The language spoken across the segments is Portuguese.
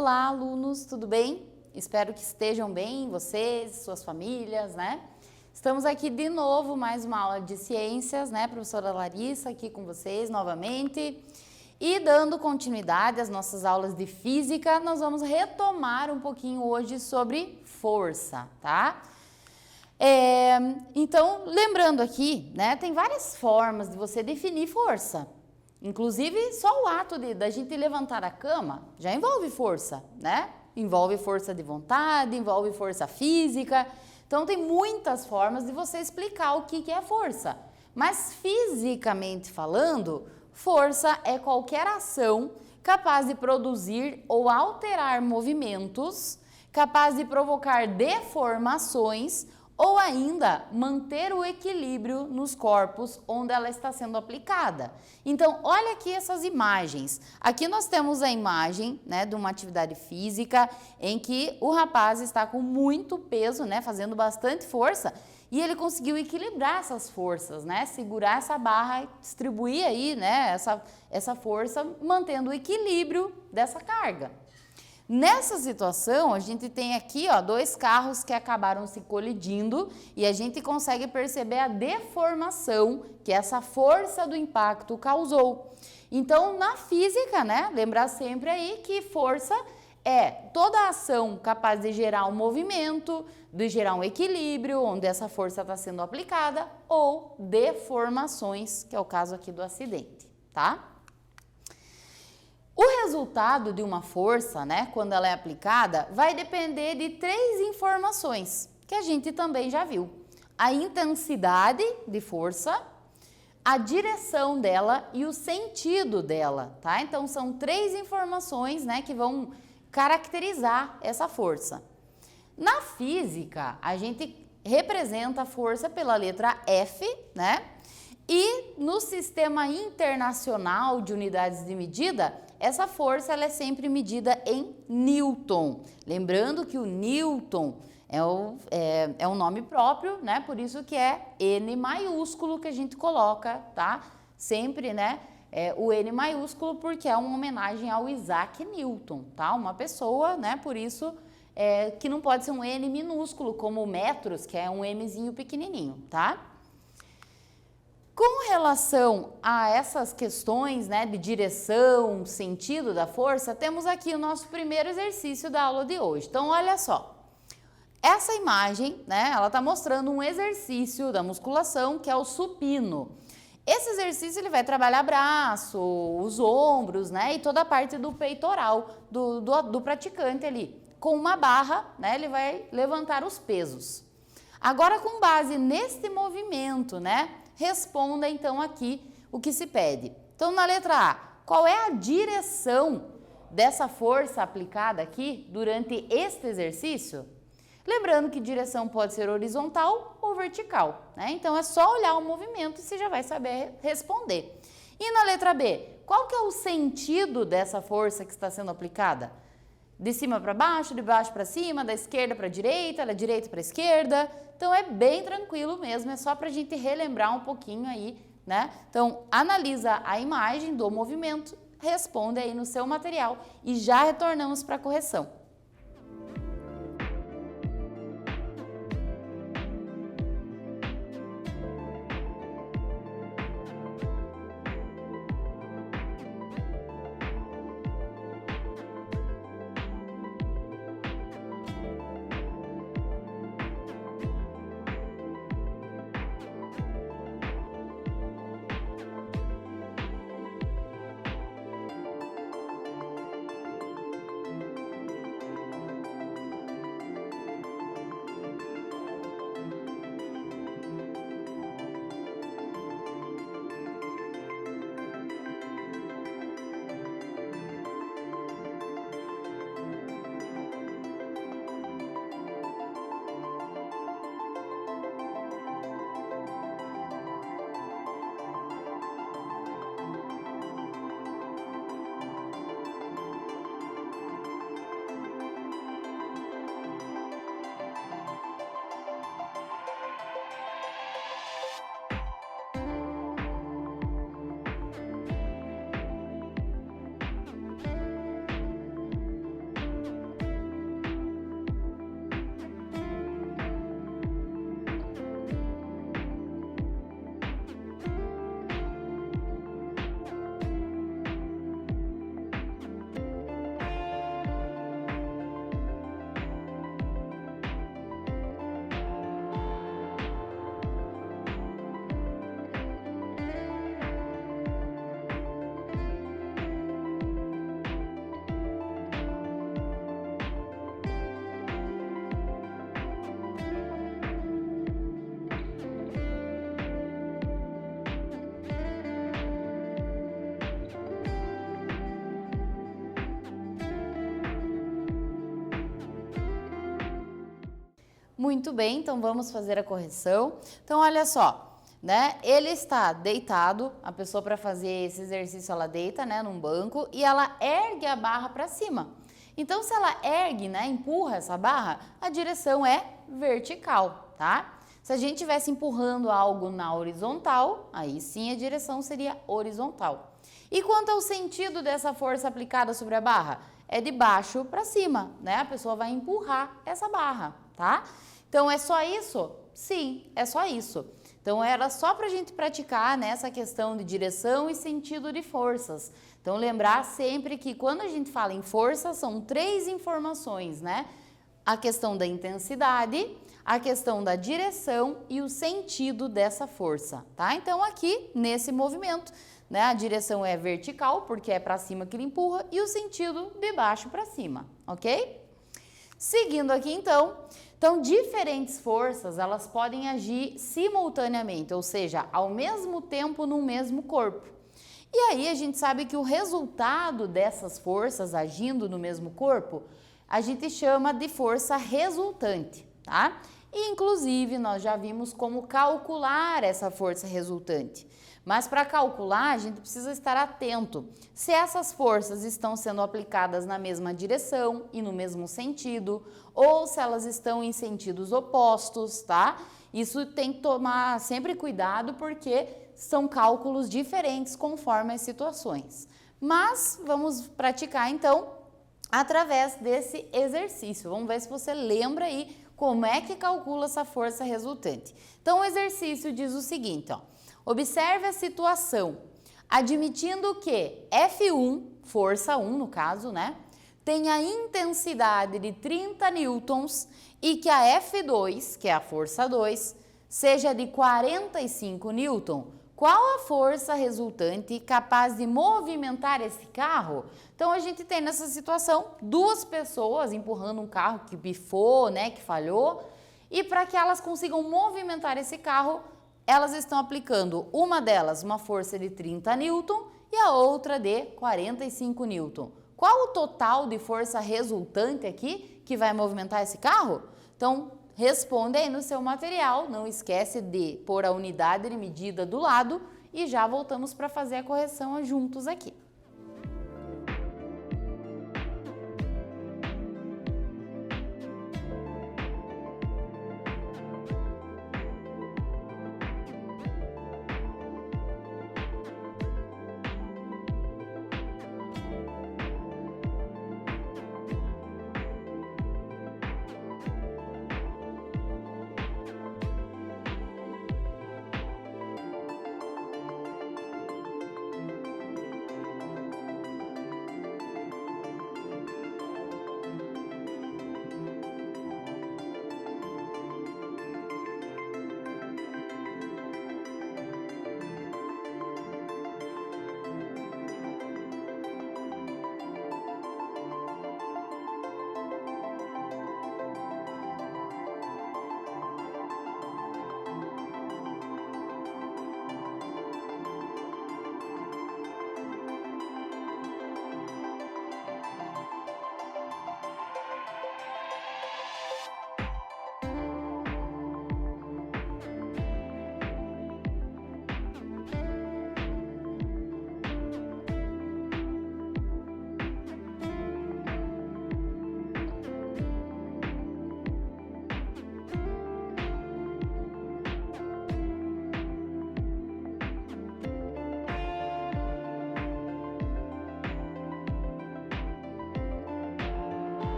Olá, alunos, tudo bem? Espero que estejam bem, vocês, suas famílias, né? Estamos aqui de novo, mais uma aula de ciências, né? Professora Larissa aqui com vocês novamente. E dando continuidade às nossas aulas de física, nós vamos retomar um pouquinho hoje sobre força, tá? Então, lembrando aqui, né? Tem várias formas de você definir força. Inclusive, só o ato da gente levantar a cama já envolve força, né? Envolve força de vontade, envolve força física. Então, tem muitas formas de você explicar o que é força. Mas, fisicamente falando, força é qualquer ação capaz de produzir ou alterar movimentos, capaz de provocar deformações ou ainda manter o equilíbrio nos corpos onde ela está sendo aplicada. Então, olha aqui essas imagens. Aqui nós temos a imagem, né, de uma atividade física em que o rapaz está com muito peso, né, fazendo bastante força, e ele conseguiu equilibrar essas forças, né, segurar essa barra e distribuir aí, né, essa força, mantendo o equilíbrio dessa carga. Nessa situação, a gente tem aqui, ó, dois carros que acabaram se colidindo e a gente consegue perceber a deformação que essa força do impacto causou. Então, na física, né, lembrar sempre aí que força é toda ação capaz de gerar um movimento, de gerar um equilíbrio, onde essa força está sendo aplicada, ou deformações, que é o caso aqui do acidente, tá? O resultado de uma força, né, quando ela é aplicada, vai depender de três informações, que a gente também já viu. A intensidade de força, a direção dela e o sentido dela, tá? Então, são três informações, né, que vão caracterizar essa força. Na física, a gente representa a força pela letra F, né? E no sistema internacional de unidades de medida, essa força ela é sempre medida em Newton. Lembrando que o Newton é um nome próprio, né? Por isso que é N maiúsculo que a gente coloca, tá? Sempre, né? O N maiúsculo porque é uma homenagem ao Isaac Newton, tá? Uma pessoa, né? Por isso que não pode ser um N minúsculo, como o metros, que é um Mzinho pequenininho, tá? Com relação a essas questões, né, de direção, sentido da força, temos aqui o nosso primeiro exercício da aula de hoje. Então, olha só. Essa imagem, né, ela está mostrando um exercício da musculação que é o supino. Esse exercício ele vai trabalhar braço, os ombros, né, e toda a parte do peitoral do praticante ali. Com uma barra, né, ele vai levantar os pesos. Agora, com base neste movimento, né, responda então aqui o que se pede. Então, na letra A, qual é a direção dessa força aplicada aqui durante este exercício? Lembrando que direção pode ser horizontal ou vertical, né? Então, é só olhar o movimento e você já vai saber responder. E na letra B, qual que é o sentido dessa força que está sendo aplicada? De cima para baixo, de baixo para cima, da esquerda para a direita, da direita para a esquerda. Então, é bem tranquilo mesmo, é só para a gente relembrar um pouquinho aí, né? Então, analisa a imagem do movimento, responde aí no seu material e já retornamos para a correção. Muito bem, então vamos fazer a correção. Então, olha só, né? Ele está deitado, a pessoa para fazer esse exercício ela deita, né, num banco e ela ergue a barra para cima. Então, se ela ergue, né, empurra essa barra, a direção é vertical, tá? Se a gente estivesse empurrando algo na horizontal, aí sim a direção seria horizontal. E quanto ao sentido dessa força aplicada sobre a barra? É de baixo para cima, né? A pessoa vai empurrar essa barra, tá? Então, é só isso? Sim, é só isso. Então, era só para a gente praticar nessa questão de direção e sentido de forças. Então, lembrar sempre que quando a gente fala em força, são 3 informações, né? A questão da intensidade, a questão da direção e o sentido dessa força, tá? Então, aqui, nesse movimento, né, a direção é vertical, porque é para cima que ele empurra, e o sentido de baixo para cima, ok? Seguindo aqui, então, diferentes forças, elas podem agir simultaneamente, ou seja, ao mesmo tempo no mesmo corpo. E aí, a gente sabe que o resultado dessas forças agindo no mesmo corpo, a gente chama de força resultante, tá? E, inclusive, nós já vimos como calcular essa força resultante. Mas para calcular, a gente precisa estar atento se essas forças estão sendo aplicadas na mesma direção e no mesmo sentido, ou se elas estão em sentidos opostos, tá? Isso tem que tomar sempre cuidado porque são cálculos diferentes conforme as situações. Mas vamos praticar então através desse exercício. Vamos ver se você lembra aí como é que calcula essa força resultante. Então o exercício diz o seguinte, ó. Observe a situação, admitindo que F1, força 1 no caso, né, tem a intensidade de 30 newtons e que a F2, que é a força 2, seja de 45 newton. Qual a força resultante capaz de movimentar esse carro? Então, a gente tem nessa situação 2 pessoas empurrando um carro que bifou, né, que falhou, e para que elas consigam movimentar esse carro, elas estão aplicando uma delas uma força de 30 newton e a outra de 45 newton. Qual o total de força resultante aqui que vai movimentar esse carro? Então, responde aí no seu material, não esquece de pôr a unidade de medida do lado e já voltamos para fazer a correção juntos aqui.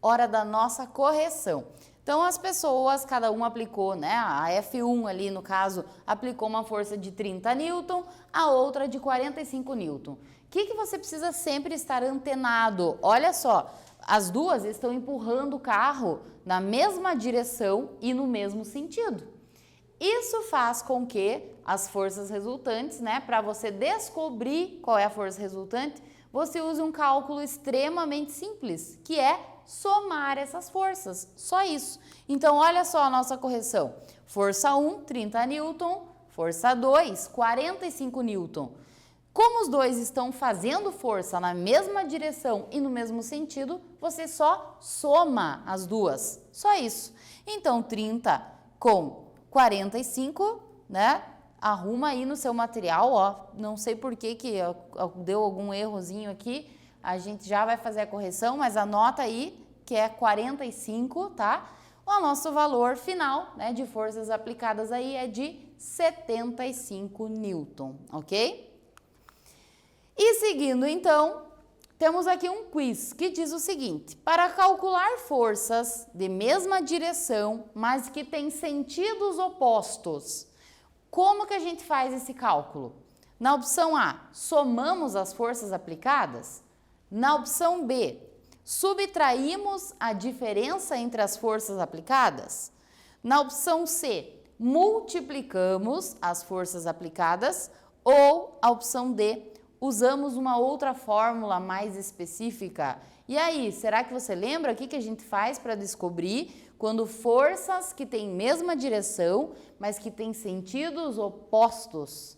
Hora da nossa correção. Então, as pessoas, cada um aplicou, né? A F1 ali, no caso, aplicou uma força de 30 newton, a outra de 45 newton. O que você precisa sempre estar antenado? Olha só, as duas estão empurrando o carro na mesma direção e no mesmo sentido. Isso faz com que as forças resultantes, né, para você descobrir qual é a força resultante, você use um cálculo extremamente simples, que é somar essas forças, só isso. Então, olha só a nossa correção. Força 1, 30 newton, força 2, 45 newton. Como os dois estão fazendo força na mesma direção e no mesmo sentido, você só soma as duas, só isso. Então, 30 com 45, né? Arruma aí no seu material, ó. Não sei por que deu algum errozinho aqui. A gente já vai fazer a correção, mas anota aí que é 45, tá? O nosso valor final, né, de forças aplicadas aí é de 75 newton, ok? E seguindo então, temos aqui um quiz que diz o seguinte: para calcular forças de mesma direção, mas que têm sentidos opostos, como que a gente faz esse cálculo? Na opção A, somamos as forças aplicadas. Na opção B, subtraímos a diferença entre as forças aplicadas. Na opção C, multiplicamos as forças aplicadas. Ou a opção D, usamos uma outra fórmula mais específica. E aí, será que você lembra o que a gente faz para descobrir quando forças que têm mesma direção, mas que têm sentidos opostos?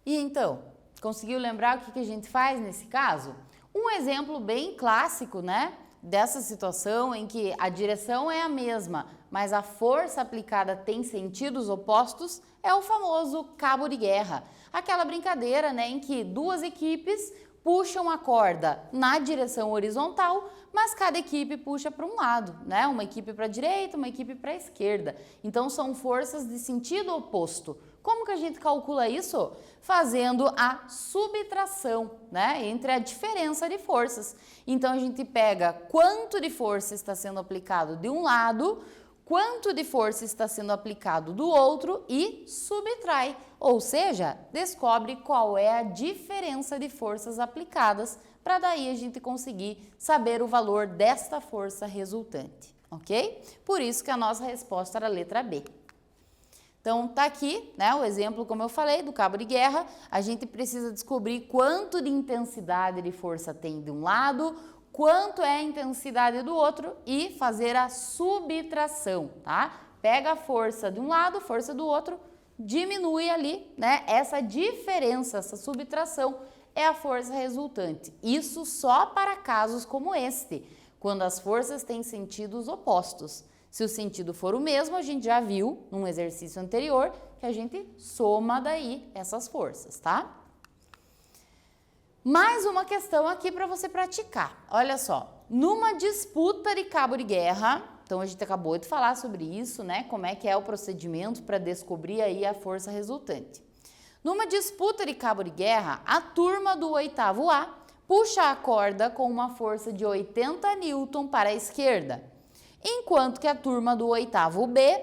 E então, conseguiu lembrar o que a gente faz nesse caso? Um exemplo bem clássico, né, dessa situação em que a direção é a mesma, mas a força aplicada tem sentidos opostos, é o famoso cabo de guerra. Aquela brincadeira, né, em que duas equipes puxam a corda na direção horizontal, mas cada equipe puxa para um lado, né? Uma equipe para a direita, uma equipe para a esquerda. Então são forças de sentido oposto. Como que a gente calcula isso? Fazendo a subtração, né, entre a diferença de forças. Então a gente pega quanto de força está sendo aplicado de um lado, quanto de força está sendo aplicado do outro e subtrai, ou seja, descobre qual é a diferença de forças aplicadas, para daí a gente conseguir saber o valor desta força resultante, ok? Por isso que a nossa resposta era a letra B. Então, tá aqui, né, o exemplo, como eu falei, do cabo de guerra. A gente precisa descobrir quanto de intensidade de força tem de um lado, quanto é a intensidade do outro e fazer a subtração, tá? Pega a força de um lado, força do outro, diminui ali, né? Essa diferença, essa subtração é a força resultante. Isso só para casos como este, quando as forças têm sentidos opostos. Se o sentido for o mesmo, a gente já viu num exercício anterior que a gente soma daí essas forças, tá? Mais uma questão aqui para você praticar. Olha só, numa disputa de cabo de guerra, então a gente acabou de falar sobre isso, né? Como é que é o procedimento para descobrir aí a força resultante. Numa disputa de cabo de guerra, a turma do 8º A puxa a corda com uma força de 80 Newton para a esquerda, enquanto que a turma do 8º B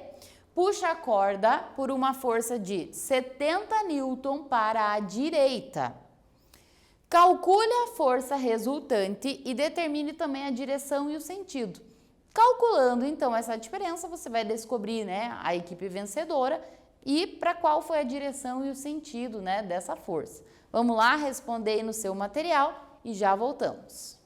puxa a corda por uma força de 70 Newton para a direita. Calcule a força resultante e determine também a direção e o sentido. Calculando então essa diferença, você vai descobrir, né, a equipe vencedora e para qual foi a direção e o sentido, né, dessa força. Vamos lá responder aí no seu material e já voltamos.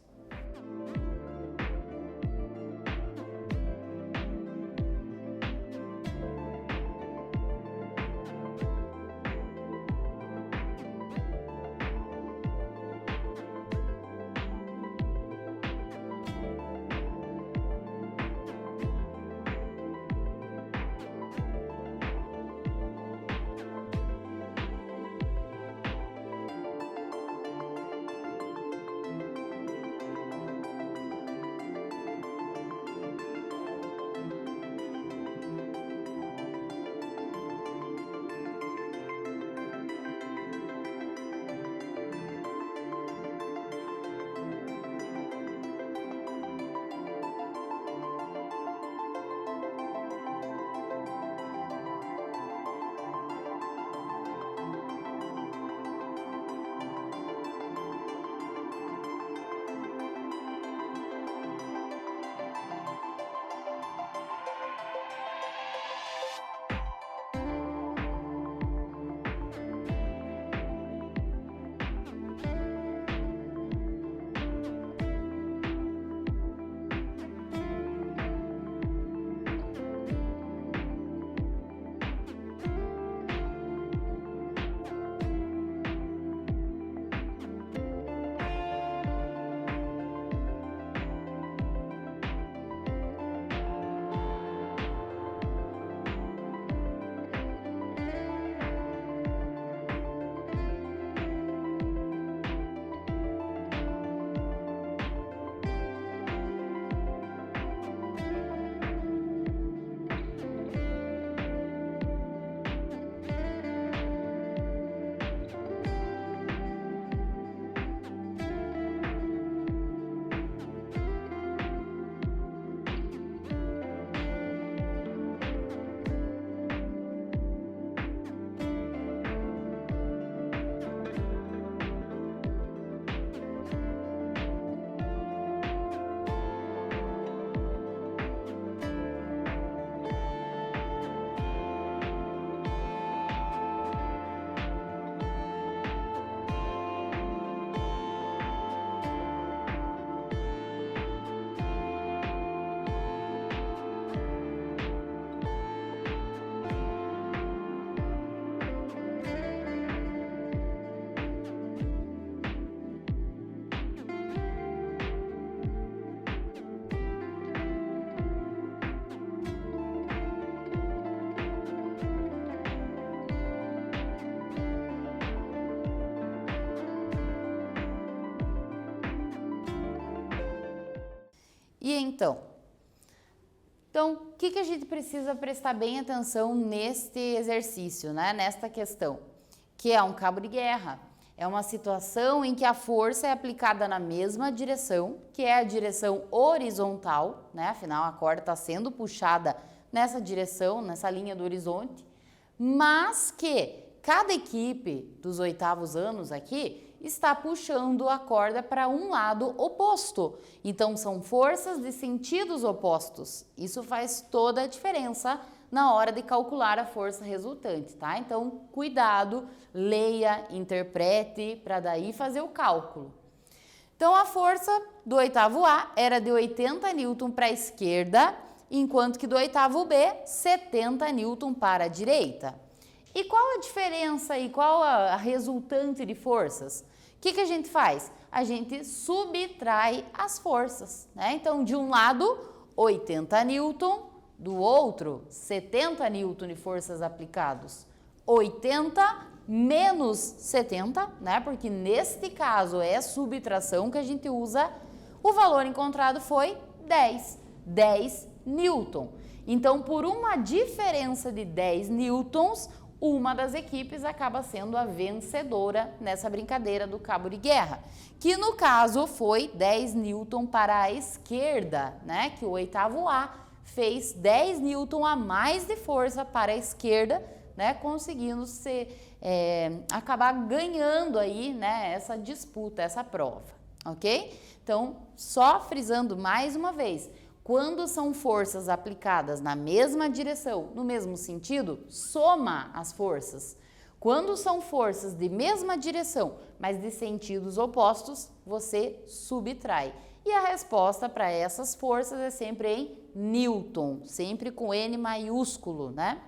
E então? O que a gente precisa prestar bem atenção neste exercício, né? Nesta questão? Que é um cabo de guerra. É uma situação em que a força é aplicada na mesma direção, que é a direção horizontal, né? Afinal, a corda está sendo puxada nessa direção, nessa linha do horizonte, mas que cada equipe dos 8º anos aqui está puxando a corda para um lado oposto. Então, são forças de sentidos opostos. Isso faz toda a diferença na hora de calcular a força resultante, tá? Então, cuidado, leia, interprete, para daí fazer o cálculo. Então, a força do 8º A era de 80 Newton para a esquerda, enquanto que do 8º B, 70 Newton para a direita. E qual a diferença e qual a resultante de forças? O que a gente faz? A gente subtrai as forças, né? Então, de um lado, 80 Newton, do outro, 70 newton de forças aplicados. 80 menos 70, né? Porque neste caso é subtração que a gente usa, o valor encontrado foi 10 newton. Então, por uma diferença de 10 newtons, uma das equipes acaba sendo a vencedora nessa brincadeira do cabo de guerra, que no caso foi 10 newton para a esquerda, né? Que o oitavo A fez 10 newton a mais de força para a esquerda, né, conseguindo acabar ganhando aí, né, essa disputa, essa prova, ok? Então, só frisando mais uma vez, quando são forças aplicadas na mesma direção, no mesmo sentido, soma as forças. Quando são forças de mesma direção, mas de sentidos opostos, você subtrai. E a resposta para essas forças é sempre em newton, sempre com N maiúsculo, né?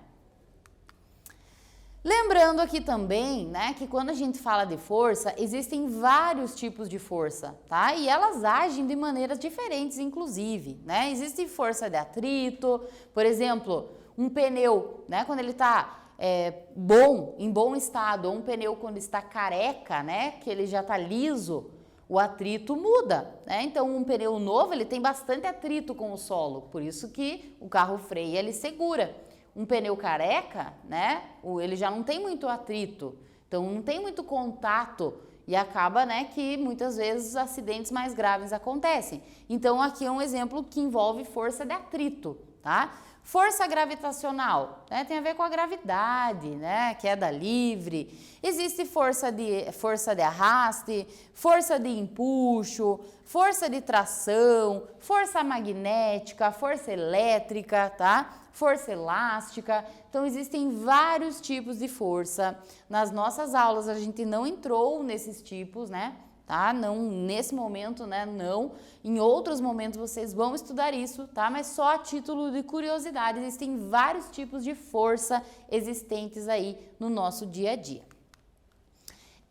Lembrando aqui também, né, que quando a gente fala de força, existem vários tipos de força, tá? E elas agem de maneiras diferentes, inclusive, né? Existe força de atrito, por exemplo, um pneu, né, quando ele está em bom estado, ou um pneu quando está careca, né, que ele já está liso, o atrito muda, né? Então, um pneu novo, ele tem bastante atrito com o solo, por isso que o carro freia, ele segura. Um pneu careca, né, ele já não tem muito atrito, então não tem muito contato e acaba, né, que muitas vezes acidentes mais graves acontecem. Então aqui é um exemplo que envolve força de atrito, tá? Força gravitacional, né, tem a ver com a gravidade, né, queda livre. Existe força de arraste, força de empuxo, força de tração, força magnética, força elétrica, tá? Força elástica. Então existem vários tipos de força. Nas nossas aulas a gente não entrou nesses tipos, né? Tá? Não nesse momento, né? Não. Em outros momentos vocês vão estudar isso, tá? Mas só a título de curiosidade, existem vários tipos de força existentes aí no nosso dia a dia.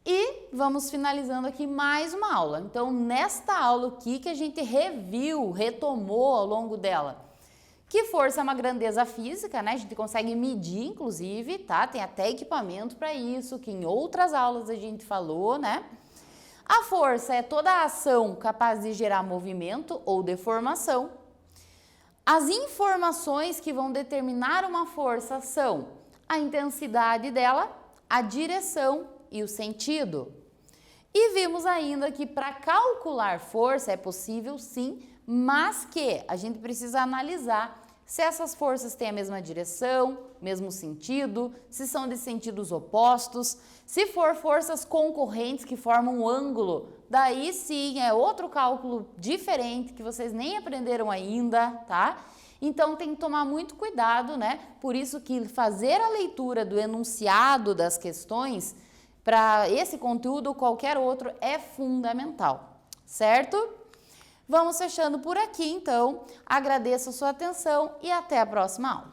E vamos finalizando aqui mais uma aula. Então, nesta aula, o que a gente retomou ao longo dela? Que força é uma grandeza física, né? A gente consegue medir, inclusive, tá? Tem até equipamento para isso, que em outras aulas a gente falou, né? A força é toda a ação capaz de gerar movimento ou deformação. As informações que vão determinar uma força são a intensidade dela, a direção e o sentido. E vimos ainda que para calcular força é possível sim, mas que a gente precisa analisar se essas forças têm a mesma direção, mesmo sentido, se são de sentidos opostos, se for forças concorrentes que formam um ângulo, daí sim é outro cálculo diferente que vocês nem aprenderam ainda, tá? Então tem que tomar muito cuidado, né? Por isso que fazer a leitura do enunciado das questões para esse conteúdo ou qualquer outro é fundamental, certo? Vamos fechando por aqui, então. Agradeço a sua atenção e até a próxima aula.